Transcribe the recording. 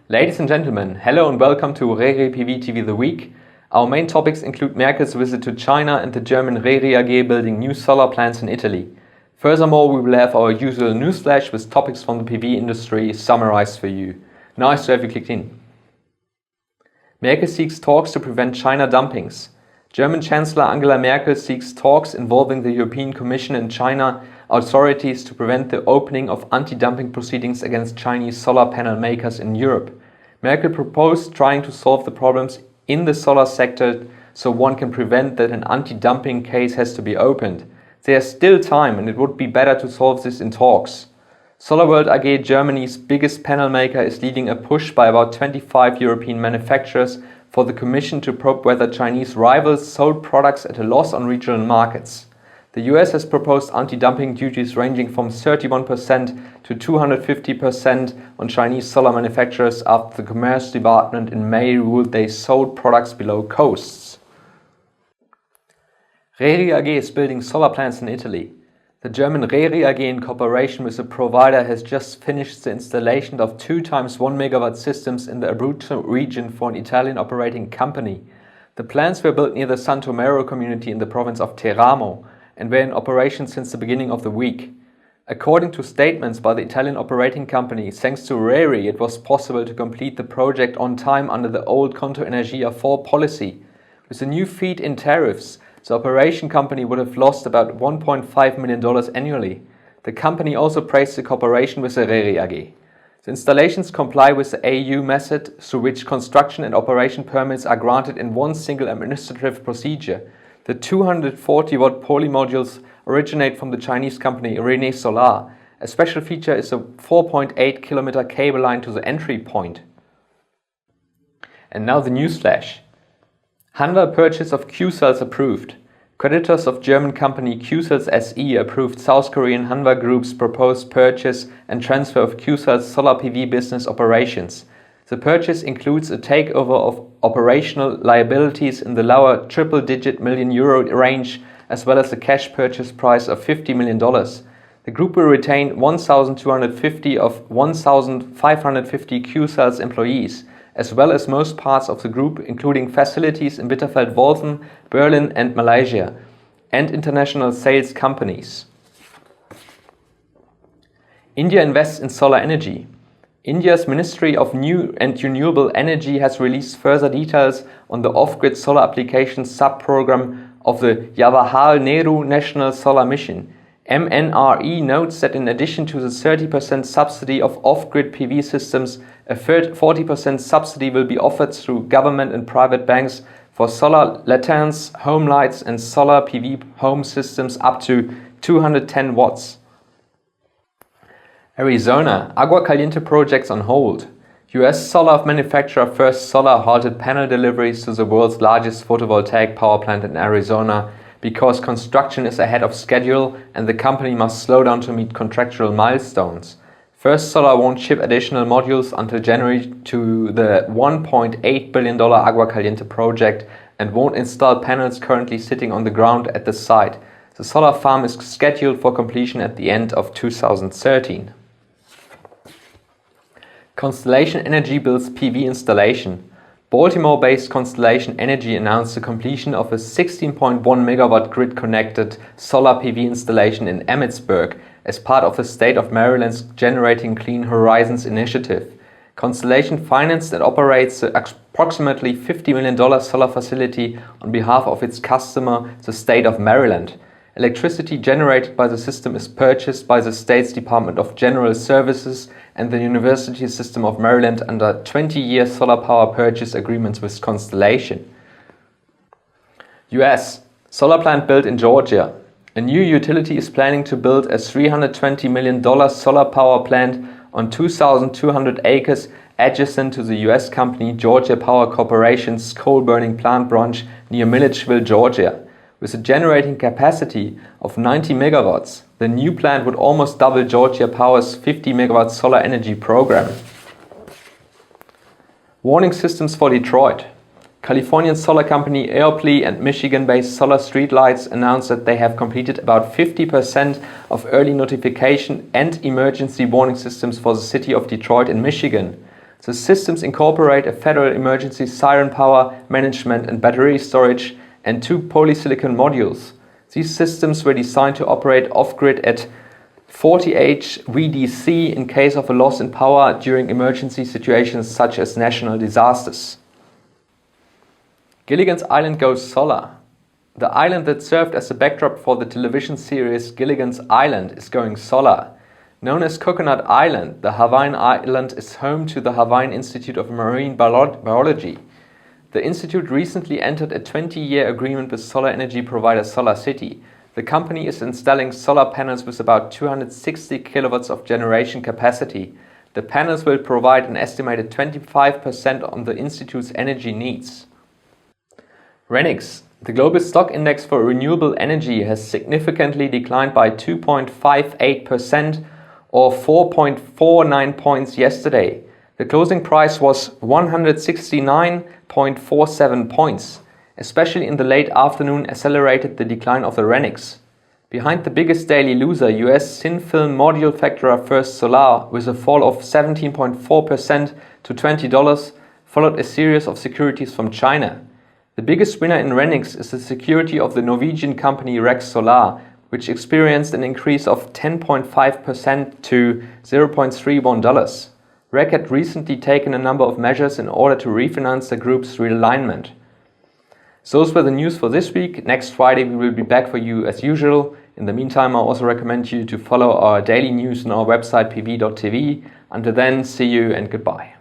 Ladies and gentlemen, hello and welcome to RERI PV TV The Week. Our main topics include Merkel's visit to China and the German RERI AG building new solar plants in Italy. Furthermore, we will have our usual newsflash with topics from the PV industry summarized for you. Nice to have you clicked in. Merkel seeks talks to prevent China dumpings. German Chancellor Angela Merkel seeks talks involving the European Commission and China authorities to prevent the opening of anti-dumping proceedings against Chinese solar panel makers in Europe. Merkel proposed trying to solve the problems in the solar sector so one can prevent that an anti-dumping case has to be opened. There's still time and it would be better to solve this in talks. SolarWorld AG, Germany's biggest panel maker, is leading a push by about 25 European manufacturers for the Commission to probe whether Chinese rivals sold products at a loss on regional markets. The US has proposed anti-dumping duties ranging from 31% to 250% on Chinese solar manufacturers after the Commerce Department in May ruled they sold products below costs. RERI AG is building solar plants in Italy. The German RERI AG in cooperation with a provider has just finished the installation of 2 x 1 MW systems in the Abruzzo region for an Italian operating company. The plants were built near the San Tomero community in the province of Teramo and were in operation since the beginning of the week. According to statements by the Italian operating company, thanks to RERI, it was possible to complete the project on time under the old Conto Energia 4 policy. With the new feed-in tariffs, the operation company would have lost about $1.5 million annually. The company also praised the cooperation with the RERI AG. The installations comply with the AU method, through which construction and operation permits are granted in one single administrative procedure. The 240-watt poly modules originate from the Chinese company Renesola. A special feature is a 4.8-kilometer cable line to the entry point. And now the newsflash. Hanwha purchase of Q-Cells approved. Creditors of German company Q-Cells SE approved South Korean Hanwha Group's proposed purchase and transfer of Q-Cells solar PV business operations. The purchase includes a takeover of operational liabilities in the lower triple-digit million euro range, as well as a cash purchase price of $50 million. The group will retain 1,250 of 1,550 Q-Cells employees, as well as most parts of the group, including facilities in Bitterfeld-Wolfen, Berlin and Malaysia, and international sales companies. India invests in solar energy. India's Ministry of New and Renewable Energy has released further details on the off-grid solar applications sub-program of the Jawaharlal Nehru National Solar Mission. MNRE notes that in addition to the 30% subsidy of off-grid PV systems, a 40% subsidy will be offered through government and private banks for solar lanterns, home lights and solar PV home systems up to 210 watts. Arizona, Agua Caliente projects on hold. US solar manufacturer First Solar halted panel deliveries to the world's largest photovoltaic power plant in Arizona because construction is ahead of schedule and the company must slow down to meet contractual milestones. First Solar won't ship additional modules until January to the $1.8 billion Agua Caliente project and won't install panels currently sitting on the ground at the site. The solar farm is scheduled for completion at the end of 2013. Constellation Energy builds PV installation. Baltimore-based Constellation Energy announced the completion of a 16.1 megawatt grid-connected solar PV installation in Emmitsburg as part of the state of Maryland's Generating Clean Horizons initiative. Constellation financed and operates the approximately $50 million solar facility on behalf of its customer, the state of Maryland. Electricity generated by the system is purchased by the state's Department of General Services and the University System of Maryland under 20-year solar power purchase agreements with Constellation. US solar plant built in Georgia. A new utility is planning to build a $320 million solar power plant on 2,200 acres adjacent to the US company Georgia Power Corporation's coal-burning plant branch near Milledgeville, Georgia. With a generating capacity of 90 megawatts, the new plant would almost double Georgia Power's 50 megawatt solar energy program. Warning systems for Detroit. Californian solar company Airplay and Michigan-based Solar Streetlights announced that they have completed about 50% of early notification and emergency warning systems for the city of Detroit in Michigan. The systems incorporate a federal emergency siren power management and battery storage and 2 polysilicon modules. These systems were designed to operate off-grid at 40H VDC in case of a loss in power during emergency situations such as national disasters. Gilligans Island goes solar. The island that served as a backdrop for the television series Gilligans Island is going solar. Known as Coconut Island, the Hawaiian island is home to the Hawaiian Institute of Marine Biology. The institute recently entered a 20-year agreement with solar energy provider SolarCity. The company is installing solar panels with about 260 kilowatts of generation capacity. The panels will provide an estimated 25% on the institute's energy needs. Renixx, the global stock index for renewable energy, has significantly declined by 2.58% or 4.49 points yesterday. The closing price was 169.47 points. Especially in the late afternoon accelerated the decline of the Renixx. Behind the biggest daily loser, US thin-film module factorer First Solar, with a fall of 17.4% to $20, followed a series of securities from China. The biggest winner in Renixx is the security of the Norwegian company RERI AG, which experienced an increase of 10.5% to $0.31. RERI had recently taken a number of measures in order to refinance the group's realignment. So those were the news for this week. Next Friday we will be back for you as usual. In the meantime, I also recommend you to follow our daily news on our website pv.tv. Until then, see you and goodbye.